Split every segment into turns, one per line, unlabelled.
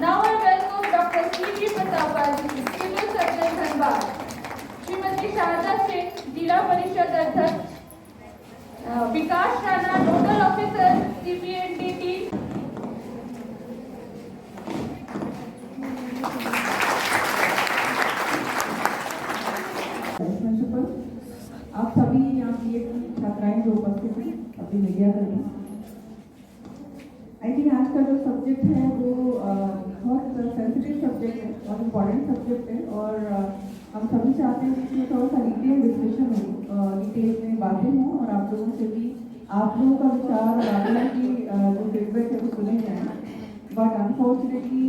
Now I welcome Dr. C.V. Pratapal, Civil Surgeon Dhanbad, Srimati Sharda Singh, Jila Parishad Adhyaksh, Vikas Rana, Nodal Officer, CPNDT.
Principal, आप सभी यहाँ की छात्राएं जो उपस्थित हैं, अभी मीडिया कर्मी, आई थिंक आज का जो सब्जेक्ट है वो बहुत सेंसिटिव सब्जेक्ट है और इम्पॉर्टेंट सब्जेक्ट है और हम सभी चाहते हैं कि इसमें थोड़ा सा डिटेल डिस्कशन हो, डिटेल में बातें हों और आप लोगों से भी आप लोगों का विचार और आप लोगों की जो फीडबैक है वो सुने जाएँ। बट अनफॉर्चुनेटली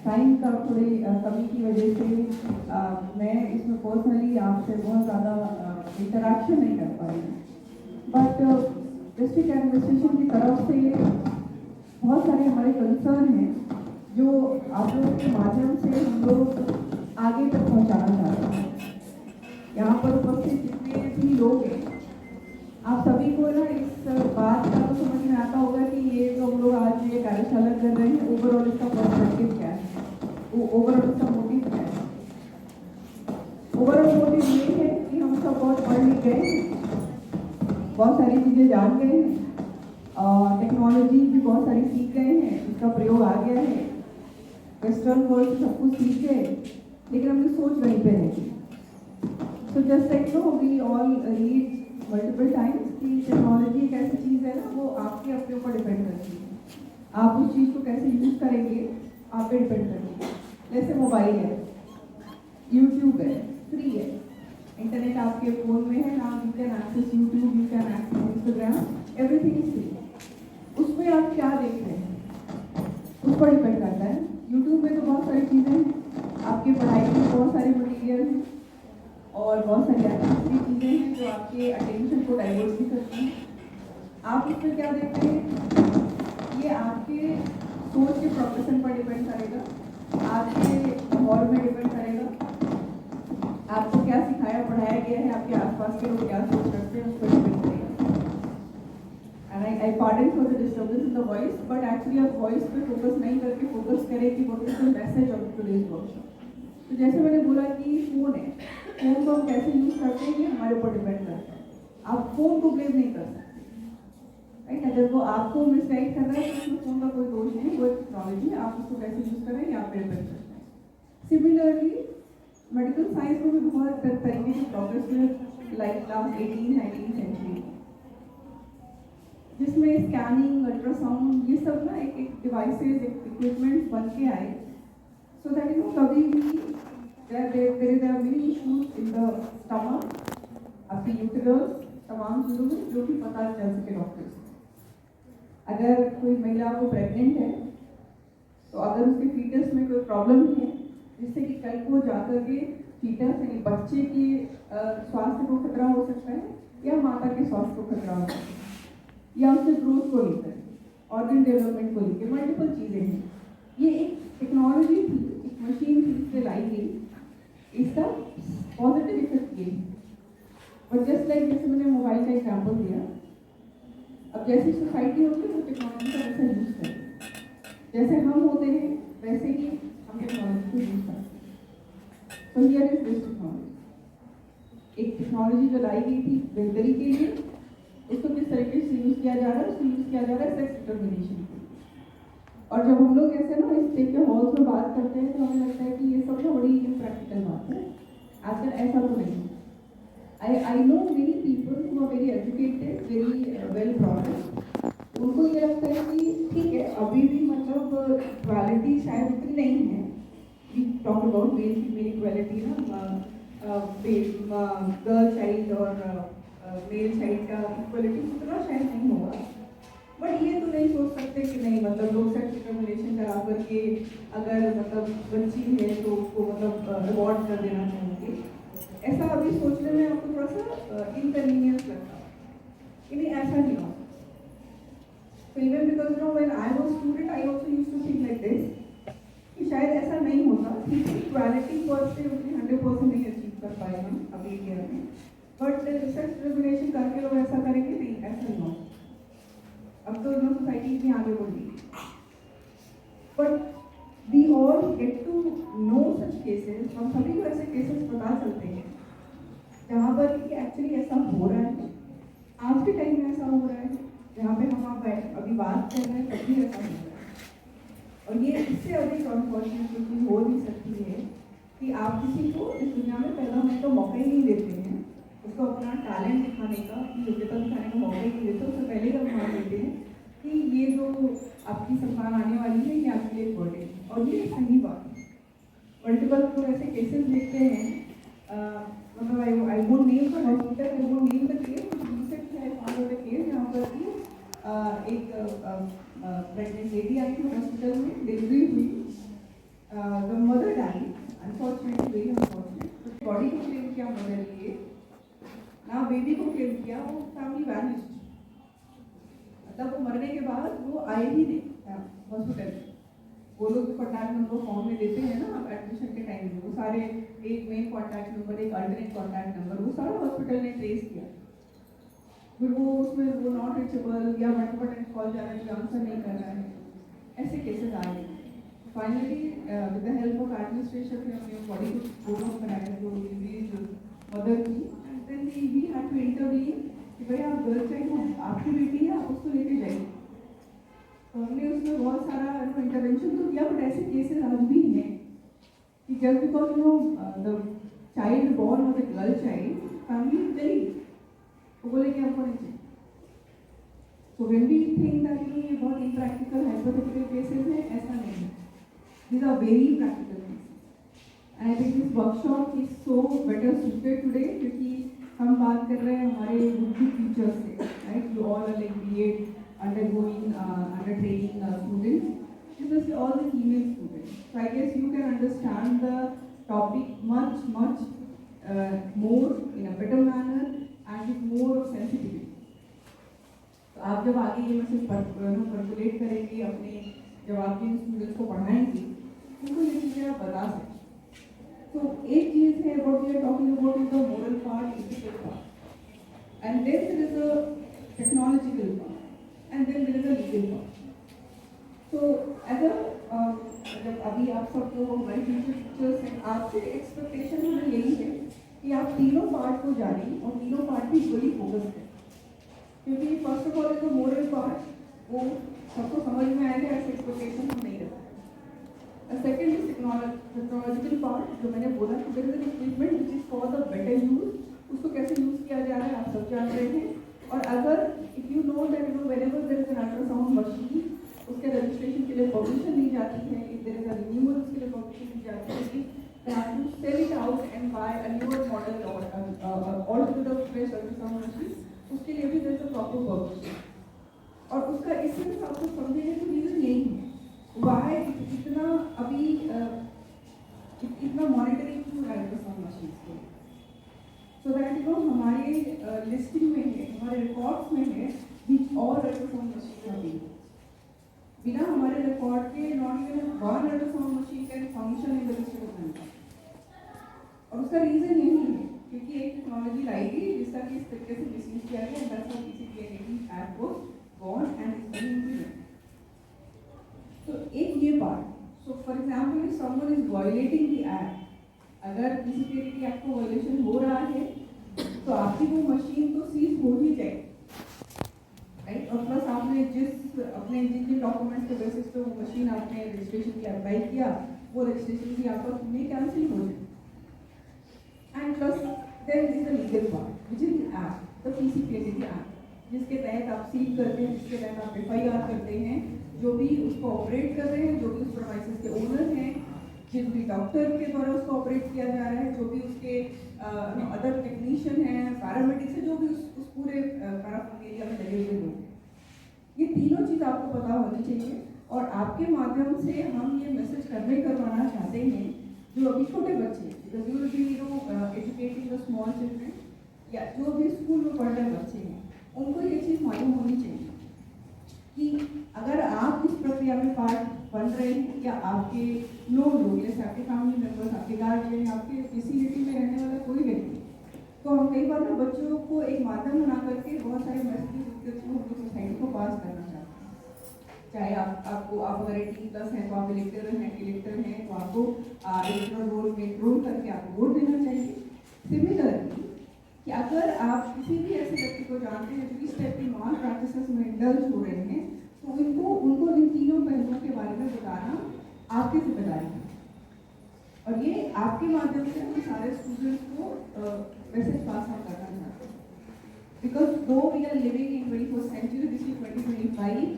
टाइम का थोड़ी कमी की वजह से मैं इसमें पर्सनली आपसे बहुत ज़्यादा इंटरेक्शन नहीं कर पाई हूँ। बट डिस्ट्रिक्ट एडमिनिस्ट्रेशन की तरफ से बहुत सारे हमारे कंसर्न हैं जो आप लोगों के माध्यम से हम लोग आगे तक पहुंचाना चाहते हैं। यहाँ पर उपस्थित जितने भी लोग हैं, आप सभी को ना इस बात का तो समझ में आता होगा कि ये जो हम लोग आज ये कार्यशाला कर रहे हैं, ओवरऑल इसका पर्सपेक्टिव क्या है, वो ओवरऑल इसका मोटिव क्या है। ओवरऑल मोटिव ये है कि हम सब बहुत पढ़ लिख गए, बहुत सारी चीज़ें जान गए हैं, टेक्नोलॉजी भी बहुत सारी सीख गए हैं, इसका प्रयोग आ गया है, वेस्टर्न वर्ल्ड से सब कुछ सीख गए, लेकिन हमने सोच वहीं पे रह गई। So just like know we all read multiple times कि टेक्नोलॉजी एक ऐसी चीज़ है ना, वो आपके अपने ऊपर डिपेंड करती है। आप उस चीज़ को कैसे यूज़ करेंगे आप पे डिपेंड करती है। जैसे मोबाइल है, यूट्यूब है, फ्री है, इंटरनेट आपके फ़ोन में है ना, you can access YouTube, you can access Instagram, everything is free. उसमें आप क्या देख रहे हैं उस पर डिपेंड करता है। यूट्यूब में तो बहुत सारी चीज़ें हैं, आपकी पढ़ाई की बहुत सारे मटीरियल हैं और बहुत सारी ऐसी चीज़ें हैं जो आपके अटेंशन को डाइवर्ट भी करती हैं। आप उसमें क्या देखते हैं ये आपके सोच के प्रोफेशन पर डिपेंड करेगा, आपके माहौल में डिपेंड करेगा, आपको क्या सिखाया पढ़ाया गया है, आपके आसपास के लोग क्या सोच रखते हैं उस पर डिपेंड करेगा। I pardon for the disturbance in the voice, but actually आप वॉइस पे फोकस नहीं करके फोकस करें कि what is the message of today's workshop। तो जैसे मैंने बोला कि फ़ोन है, फ़ोन को हम कैसे यूज़ करते हैं ये हमारे ऊपर डिपेंड करता है। आप फ़ोन को ब्लेम नहीं कर सकते, राइट। अगर वो आपको मिसगाइड कर रहा है तो उसमें फ़ोन का कोई दोष नहीं, वो टेक्नोलॉजी है, आप उसको कैसे यूज़ करें ये आप पे डिपेंड करता है। सिमिलरली मेडिकल साइंस में भी बहुत तरीके की प्रोग्रेस हुई लाइक लास्ट 18-19 सेंचुरी, जिसमें स्कैनिंग, अल्ट्रासाउंड, ये सब ना एक डिवाइसेज, एक इक्विपमेंट्स बन के आए, सो दैट यू नो कभी भी there are many issues in the stomach, आपकी यूटेरस, तमाम चीज़ों में जो कि पता चल सके डॉक्टर से। अगर कोई महिला को प्रेग्नेंट है तो अगर उसके फीटस में कोई प्रॉब्लम है जिससे कि कल को जाकर के फीटस यानी बच्चे के स्वास्थ्य को खतरा हो सकता है या माता के स्वास्थ्य को खतरा हो सकता है या उसके ग्रोथ को लेकर, ऑर्गन डेवलपमेंट को लेकर, मल्टीपल चीज़ें हैं। ये एक टेक्नोलॉजी थी, एक मशीन थी जिससे लाई गई, इसका पॉजिटिव इफेक्ट ये। और जस्ट लाइक जैसे मैंने मोबाइल का एग्जाम्पल दिया, अब जैसी सोसाइटी होगी वो टेक्नोलॉजी का वैसा यूज़ करेगी, जैसे हम होते हैं वैसे ही हम टेक्नोलॉजी को यूज़ करते हैं। तो हियर इज दिस टेक्नोलॉजी, एक टेक्नोलॉजी जो लाई गई थी बेहतरी के लिए, उसको किस तरीके से यूज़ किया जा रहा है, उसको यूज़ किया जा रहा है सेक्स डिटर्मिनेशन के लिए। और जब हम लोग ऐसे ना इस टाइप के हॉल्स में बात करते हैं तो हमें लगता है कि ये सब ना बड़ी इम्प्रैक्टिकल बात है। आजकल ऐसा तो नहीं है। I know many people who are very educated, very well brought up, उनको ये लगता है कि ठीक है अभी भी मतलब इक्वालिटी शायद इतनी नहीं है, we talk about male female equality ना, गर्ल चाइल्ड और मेल चाइल्ड का इक्वलिटी उतना शायद नहीं होगा, बट ये तो नहीं सोच सकते कि नहीं मतलब लोग सेक्स डिटर्मिनेशन करा करके अगर मतलब बच्ची है तो उसको मतलब अवॉर्ड कर देना चाहेंगे। ऐसा अभी सोचने में आपको थोड़ा सा इनकन्वीनियंस लगता है कि नहीं, ऐसा नहीं हो। Even because no when I was student I also used to think like this कि शायद ऐसा नहीं होता, ठीक है इक्वालिटी पर से उतनी 100% नहीं अचीव कर पाए हम अभी इंडिया में, बट सेक्स डिटर्मिनेशन करके लोग ऐसा करेंगे नहीं, ऐसा नहीं होगा। अब तो नो सोसाइटी इतनी आगे बढ़ गई, बट दी केसेस, हम सभी को ऐसे केसेस पता चलते हैं जहाँ पर कि एक्चुअली ऐसा हो रहा है, आज के टाइम में ऐसा हो रहा है, जहाँ पे हम आप अभी बात कर रहे हैं तब भी ऐसा हो रहा है। और ये इससे अधिक अनफॉर्चुनेट चीज़ हो नहीं सकती है कि आप किसी को इस दुनिया में पैदा होने का मौका ही नहीं देते हैं, उसको अपना टैलेंट दिखाने का, योग्यता दिखाने का मौका ही नहीं देते, उससे पहले ही हम मान लेते हैं कि ये जो आपकी संतान आने वाली है ये आपके लिए बर्थडे है। और ये सही बात है। मल्टीपल लोग ऐसे केसेस देखते हैं, मतलब I won't name the hospital, I won't name the case, recently I found the case जहाँ पर कि एक प्रेग्नेंट लेडी आई थी हॉस्पिटल में, डिलीवरी हुई, the mother die, unfortunately very unfortunate. Body को क्लेम किया मदर लिए, ना बेबी को क्लेम किया, वो फैमिली वैनिश्ड। मतलब वो मरने के बाद वो आए ही नहीं हॉस्पिटल में। वो लोग कॉन्टैक्ट नंबर फॉर्म में देते हैं ना एडमिशन के टाइम में, वो सारे एक मेन कॉन्टैक्ट नंबर, एक अल्टरनेट कॉन्टैक्ट नंबर, वो सारा हॉस्पिटल ने ट्रेस किया। फिर वो उसमें वो नॉट रीचेबल या मल्टीपल कॉल जा रहा है, आंसर नहीं कर रहा है, ऐसे केसेस आ रहे हैं। Finally with the help of administration ने अपने बॉडी को प्रोग्राम बनाया जो मदर की, and then we had to intervene कि भाई आप गर्ल चाइल्ड, आपकी बेटी है, आप उसको लेके जाइए। तो हमने उसमें बहुत सारा इंटरवेंशन तो किया, बट ऐसे केसेस आज भी हैं कि just because the child born और द गर्ल चाइल्ड, फैमिली चली तो बोले कि हमको नहीं चाहिए। So when we think that ये बहुत इम्प्रैक्टिकल हाइपोथेटिकल केसेस हैं, ऐसा नहीं है, these are very practical things, and I think this workshop is so better suited today क्योंकि हम बात कर रहे हैं हमारे would-be teachers से, right? You all are like BEd undergoing under training students. This is all the female students. So I guess you can understand the topic much more in a better manner and with more of sensitivity. तो आप जब आगे ये message percolate करेंगे अपने, जब आप जिन students को पढ़ाएंगे उनको ये चीज़ें आप बता सकते। तो एक चीज़ है what we are talking about is the moral part, ethical part, and then there is a technological part, and then there is a legal part. तो एज अ जब अभी आप सब जो हमारे टीचर्स हैं, आपसे एक्सपेक्टेशन हमें यही है कि आप तीनों पार्ट को जानें और तीनों पार्ट भी बड़ी फोकस करें, क्योंकि first of all is the moral part, वो सबको समझ में आएगा, ऐसे एक्सपेक्टेशन हम नहीं रखते। सेकेंड इज टेक्नोलॉजिकल पार्ट, जो मैंने बोला कि there is an equipment which is for the better use, उसको कैसे यूज किया जा रहा है आप सब जान रहे हैं। और अगर if you know that whenever there is an ultrasound machine, उसके रजिस्ट्रेशन के लिए परमिशन दी जाती है, if there is a renewal उसके लिए परमिशन दी जाती है, they have to sell it out and buy a newer model or altogether fresh ultrasound machine, उसके लिए भी there is a proper permission. और उसका इसमें आपको समझेंगे तो रीजन यही है वाई इतना अभी इतना मॉनिटरिंग क्यों है अल्ट्रासाउंड मशीन के, सो दैट हमारे लिस्टिंग में है, हमारे रिकॉर्ड्स में है विच ऑल अल्ट्रासाउंड मशीन अभी, बिना हमारे रिकॉर्ड के not even one ultrasound machine can function in the list of centre. और उसका रीजन यही है क्योंकि एक टेक्नोलॉजी लाई गई जिसका कि इस तरीके से मिसयूज किया गया, that's why PCPND act was born and is being implemented. So एक ये part. So for example, if someone is violating the act, अगर पीसीपीएनडी एक्ट को वायलेशन हो रहा है तो आपकी वो मशीन तो सीज हो ही जाएगी, राइट? और प्लस आपने जिन डॉक्यूमेंट्स के बेसिस पे वो मशीन आपने रजिस्ट्रेशन के अप्लाई किया, वो रजिस्ट्रेशन भी आपका में कैंसिल हो जाए। And plus there is the legal part which is act, the PCPND act, जिसके तहत आप सील करते हैं, जिसके तहत आप एफआईआर करते हैं, जो भी उसको ऑपरेट कर रहे हैं, जो भी उस प्रोवाइसेस के ओनर हैं, जिस भी डॉक्टर के द्वारा उसको ऑपरेट किया जा रहा है, जो भी उसके अदर टेक्नीशियन हैं, पैरामेडिक्स हैं, जो भी उस पूरे पैराफर्नेरिया में लगे हुए लोग हैं, ये तीनों चीज़ आपको पता होनी चाहिए। और आपके माध्यम से हम ये मैसेज कन्वे करवाना चाहते हैं जो अभी छोटे बच्चे, because you will be educating the small children, या जो भी स्कूल में पढ़ रहे बच्चे हैं, उनको ये चीज़ मालूम होनी चाहिए कि अगर आप इस प्रक्रिया में पार्ट बन रहे हैं या आपके लोग जैसे आपके फैमिली मेम्बर्स, आपके गार्जियन, आपके विसिनिटी में रहने वाला कोई व्यक्ति, तो हम कई बार बच्चों को एक माध्यम बना करके बहुत सारे मैसेजेस हम लोग सोसाइटी को पास करना चाहते हैं, चाहे आपको आप अगर 18+ हैं तो आप इलेक्टर हैं तो आपको इलेक्टोरल रोल करके आपको वोट देना चाहिए। सिमिलरली कि अगर आप किसी भी ऐसे व्यक्ति को जानते हैं जो इस टाइप की मॉरल प्रैक्टिसेस में इंडल्ज हो रहे हैं, तो उनको इन तीनों पहलुओं के बारे में बताना आपकी जिम्मेदारी है। और ये आपके माध्यम से हम सारे स्टूडेंट्स को मैसेज पास ऑन करना चाहते हैं। Because though we are living in 21st century, this is 2025,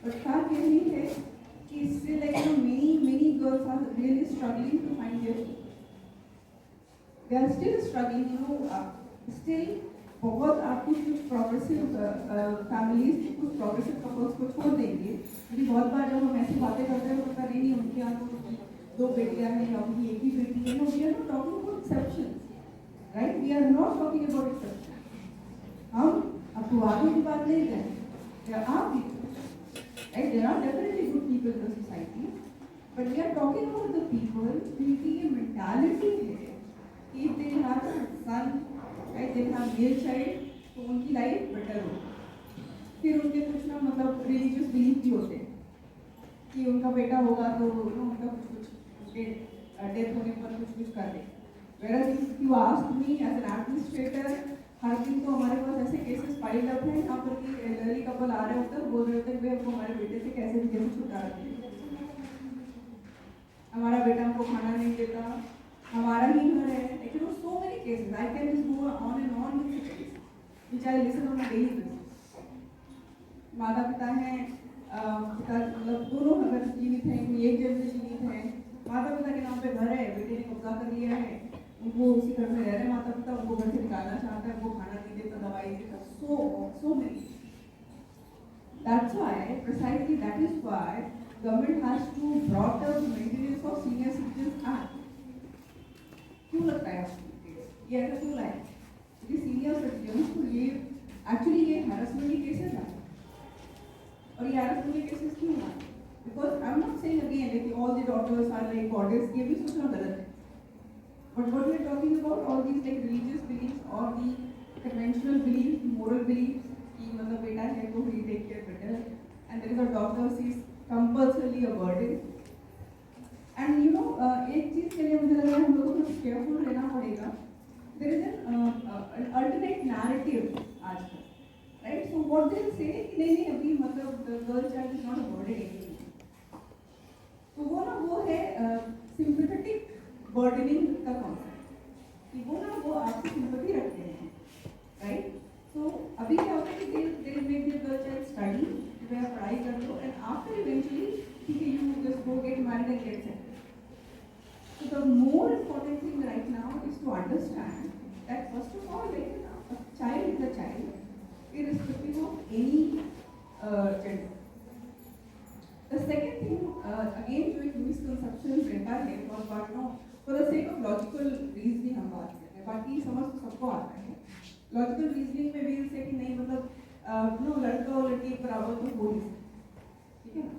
but fact यही है कि still like many girls are really struggling to find their feet. They are still struggling, still बहुत आप कुछ progressive families, कुछ प्रोग्रेसिव कपल्स को छोड़ देंगे, क्योंकि बहुत बार जब हम ऐसी बातें करते हैं तो पता नहीं उनके यहाँ तो 2 बेटियां हैं या उनकी एक ही बेटी है। No, we are not talking about exceptions, right? We are not talking about exceptions. हम अपवादों की बात नहीं करें, there are people, right? There are definitely good people in the society, but we are talking about the people जिनकी ये mentality है कि they have a son, right, they have male child, तो उनकी लाइफ बेटर हो। फिर उनके कुछ ना मतलब रिलीजियस बिलीफ भी होते हैं कि उनका बेटा होगा तो उनका कुछ उसके डेथ होने पर कुछ कर दे। Whereas if you ask me as an administrator, हर दिन तो हमारे पास ऐसे केसेस फाइल अप हैं जहाँ पर कि एल्डरली कपल आ रहे होते हैं, बोल रहे होते हैं वे हमको हमारे बेटे से कैसे भी कैसे छुटकारा दे, हमारा बेटा हमको खाना नहीं देता, हमारा ही घर है। लेकिन so many cases, I can just go on and on with the cases which I listen on a daily basis. माता पिता हैं, पिता मतलब दोनों अगर जीवित हैं, कोई एक जन से जीवित है, माता पिता के नाम पे घर है, बेटे ने कब्जा कर लिया है, उनको उसी घर में रह रहे माता पिता, उनको घर से निकालना चाहता है, उनको खाना नहीं देता, दवाई नहीं देता, so many. That's why, precisely that is why government has to brought up maintenance of senior citizens act. क्यों लगता है आपको ये ऐसा क्यों लाए? क्योंकि सीनियर सिटीजन्स को ये एक्चुअली ये हैरेसमेंट के केसेस आए, और ये हैरेसमेंट के केसेस क्यों आए? Because I am not saying again like all the doctors are like goddess, ये भी सोचना गलत है। But what we are talking about all these like religious beliefs और the conventional belief, moral belief कि मतलब बेटा है तो ही take care better, and there is a doctors is compulsory a burden. And एक चीज के लिए मुझे लग रहा है हम लोगों को केयरफुल रहना पड़ेगा। There is an alternate narrative आजकल, right? So what they say कि नहीं अभी मतलब the girl child is not a burden anymore, तो वो है सिंपैथेटिक बर्डनिंग का कॉन्सेप्ट कि वो आपसे सिंपैथी रखते हैं, राइट? तो अभी क्या होता है कि they make the girl child study, वह पढ़ाई कर लो, एंड आफ्टर इवेंचुअली ठीक है you just go get married and get settled. So the more important thing right now is to understand that first of all, like a child is a child, irrespective of any gender. The second thing, again, जो एक misconception रहता है, और बातों for the sake of logical reasoning हम बात करते हैं, बाकी समझ तो सबको आता है। Logical reasoning में भी से कि नहीं मतलब लड़का और लड़की बराबर तो हो नहीं सकते, ठीक है?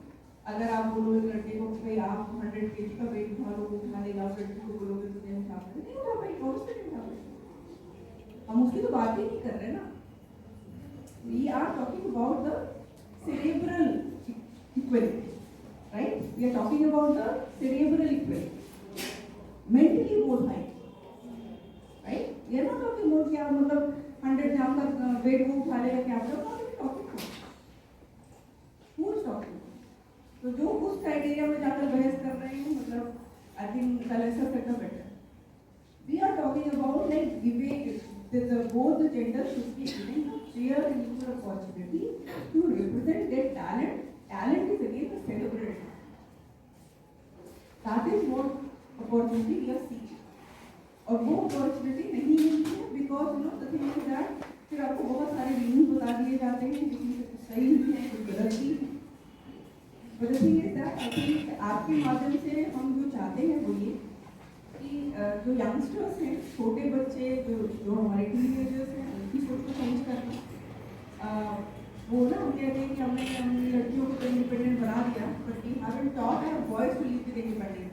अगर आप बोलोगे लड़के को कि भाई आप 100 kg का वेट उठा लो, वो उठा लेगा, लड़की को बोलोगे तो नहीं उठा पाएगा, नहीं उठा पाएगी, कौन से नहीं उठा पाएगी? हम उसकी तो बात ही नहीं कर रहे ना। We are talking about the cerebral equality, right? We are talking about the cerebral equality, mentally both high, right? We are not talking about कि आप मतलब 100 ग्राम का वेट वो उठा लेगा क्या आप talking who is talking? तो जो उस क्राइटेरिया में जाकर बहस कर रहे हैं, मतलब I think the lesser set the better. We are talking about like giving both the genders should be given a fair and equal opportunity to represent their talent. Talent is again a celebrated. That is what opportunity we are seeking. और वो opportunity नहीं मिलती है because the thing is that फिर आपको बहुत सारे reason बता दिए जाते हैं जिसमें से कुछ सही भी है, कुछ गलत भी है। But the thing is that I think आपके माध्यम से हम जो चाहते हैं वो ये कि जो यंगस्टर्स हैं, छोटे बच्चे जो हमारे टीनेजर्स हैं, उनकी सोच को चेंज करना। वो ना हम कहते हैं कि हमने लड़कियों को तो इंडिपेंडेंट बना दिया, but we haven't taught our boys to live with independence.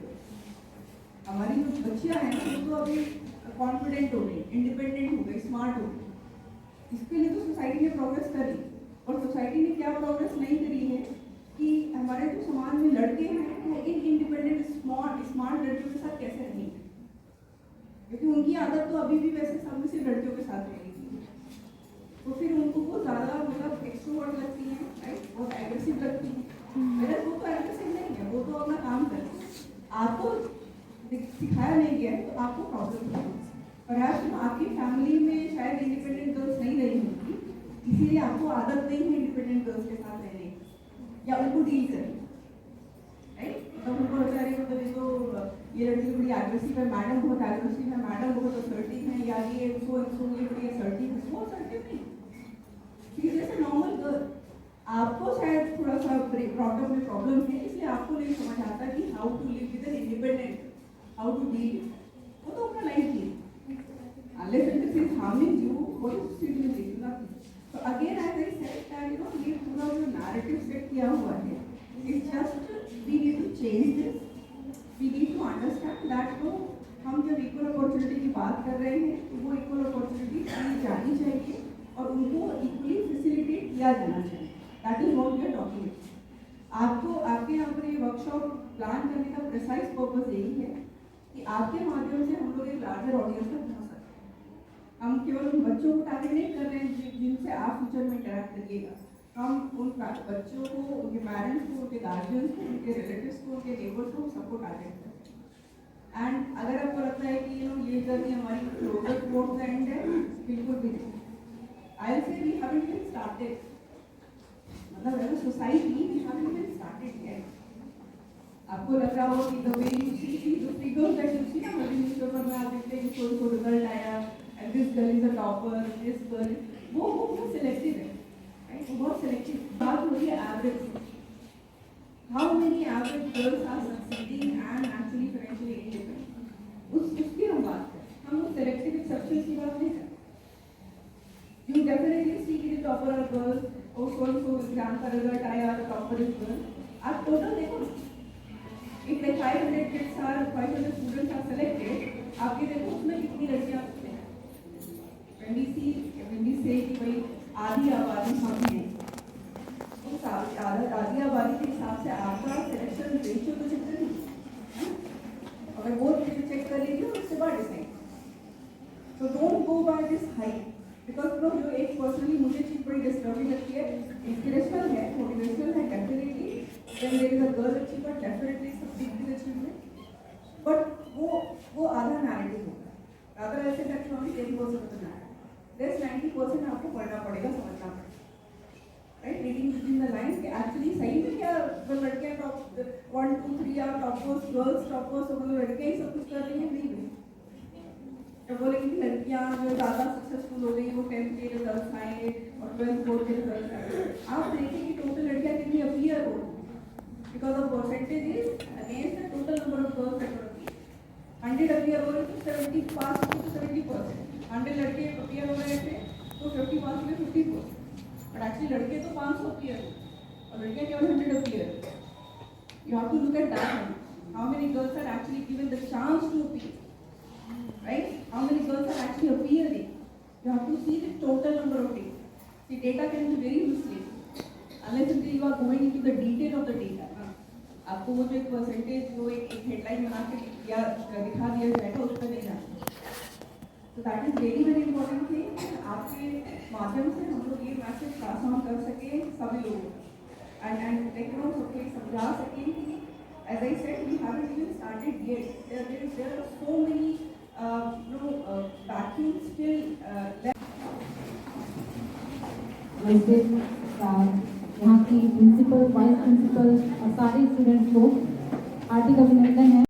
हमारी जो बच्चियाँ हैं वो तो अभी कॉन्फिडेंट हो गई, इंडिपेंडेंट हो गई, स्मार्ट हो गई। इसके लिए तो सोसाइटी ने प्रोग्रेस करी, और सोसाइटी ने क्या प्रोग्रेस नहीं करी है कि हमारे जो समाज में लड़के हैं वो इंडिपेंडेंट स्मार्ट लड़कियों के साथ कैसे रहेंगे, क्योंकि उनकी आदत तो अभी भी वैसे सब में से लड़कियों के साथ रहेगी, तो फिर उनको वो ज़्यादा मतलब एक्सट्रोवर्ट लगती हैं, राइट, बहुत एग्रेसिव लगती हैं। मेरा वो तो एग्रेसिव नहीं है, वो तो अपना काम करती है, आपको सिखाया नहीं गया है तो आपको प्रॉब्लम है। और आपकी फैमिली में शायद इंडिपेंडेंट गर्ल्स नहीं रही होगी, इसीलिए आपको आदत नहीं है इंडिपेंडेंट गर्ल्स के साथ रहने की या उनको डील करने, राइट। तो उनको लगता है मतलब ये लड़की बड़ी एग्रेसिव है, मैडम बहुत एग्रेसिव है, मैडम बहुत असर्टिव है, या ये बड़ी असर्टिव है, वो असर्टिव नहीं, जैसे नॉर्मल गर्ल। आपको शायद थोड़ा सा प्रॉब्लम है, इसलिए आपको नहीं समझ आता कि how to live with an independent, how to deal, वो तो अपना लाइफ जी। Unless and until it is harming you, what is still you doing? Nothing. So again, as I said, that ये पूरा जो narrative set किया हुआ है, it's just we need to change this. We need to understand that तो हम जब equal opportunity की बात कर रहे हैं, तो वो equal opportunity दी जानी चाहिए और उनको equally facilitate किया जाना चाहिए. That is what we are talking about. आपको आपके यहाँ पर ये वर्कशॉप प्लान करने का प्रिसाइज पर्पस यही है कि आपके माध्यम से हम लोग एक लार्जर ऑडियंस तक पहुँच सकते हैं। हम केवल उन बच्चों को टारगेट नहीं कर रहे हैं जिनसे आप फ्यूचर में इंटरेक्ट करिएगा, हम उन बच्चों को, उनके पेरेंट्स को, उनके गार्जियंस को, उनके रिलेटिव्स को, उनके नेबर्स को सबको टारगेट करते हैं। एंड अगर आपको लगता है कि ये जर्नी हमारी क्लोजर टुवर्ड्स द एंड है, बिल्कुल भी नहीं। I will say we haven't been started, मतलब as a society we haven't been started yet. आपको लग रहा हो कि the way you see the figures that you see ना न्यूज़पेपर में आप देखते हैं कि कोई रिजल्ट आया and this girl is a topper, this girl, वो सिलेक्टिव है, राइट, वो बहुत सिलेक्टिव। बात होती है average, how many average girls are succeeding and actually financially independent, उसकी हम बात करें, हम उस सिलेक्टिव एक्सेप्शंस की बात नहीं करते। यू डेफिनेटली सी कि द टॉपर आर गर्ल्स, और सो एग्जाम का रिजल्ट आया द टॉपर इज गर्ल, आप टोटल देखो ना, if the 500 kids are 500 students are selected, आपके देखो उसमें कितनी लड़कियां हैं। when we say कि भाई आधी आबादी हम हैं, उस आधी आबादी के हिसाब से आपका सिलेक्शन रेशियो तो चेक करिए, अगर वो चेक कर लीजिए उसके बाद डिसाइड। तो don't go by this height, because जो एक पर्सनली मुझे चीज बड़ी डिस्टर्बिंग लगती है, इंस्पिरेशनल है, मोटिवेशनल है definitely, when there is a girl achiever definitely is a big achievement, but वो आधा नैरेटिव होगा। अगर ऐसे करके हमें 10% बताना है, there's 90% आपको पढ़ना पड़ेगा, समझना पड़ेगा, right, reading between the lines कि एक्चुअली सही में क्या वो लड़कियां top 1 2 3 are toppers, girls toppers, तो मतलब लड़कियां ही सब कुछ कर रही हैं, नहीं भाई। जब बोलेंगे कि लड़कियां जो ज़्यादा सक्सेसफुल हो गई, वो 10th के रिजल्ट आए और 12th बोर्ड के रिजल्ट आए, आप देखिए कि टोटल लड़कियां कितनी अपीयर हो, because the percentage is against the total number of girls that were appeared. 100 appear हो रहे तो 70 पास हो तो 70%, 100 लड़के appear हो रहे थे तो 50 पास हो गए 50%, but actually लड़के तो 500 appear और लड़कियां केवल 100 appear। You have to look at that, how many girls are actually given the chance to appear, right? How many girls are actually appearing? You have to see the total number of data. The data can be very misleading unless until you are going into the detail of the data. आपको वो जो एक percentage वो एक headline बना के या दिखा दिया जाएगा, उस पर नहीं जाना। तो that is very very important thing, आपके माध्यम से हम लोग ये मैसेज पास ऑन कर सके सभी लोगों को, एंड सबको समझा सकें कि as I said we haven't even started yet, there are so many vacuum still
left. यहाँ की प्रिंसिपल, वाइस प्रिंसिपल और सारे स्टूडेंट्स को हार्दिक अभिनंदन है।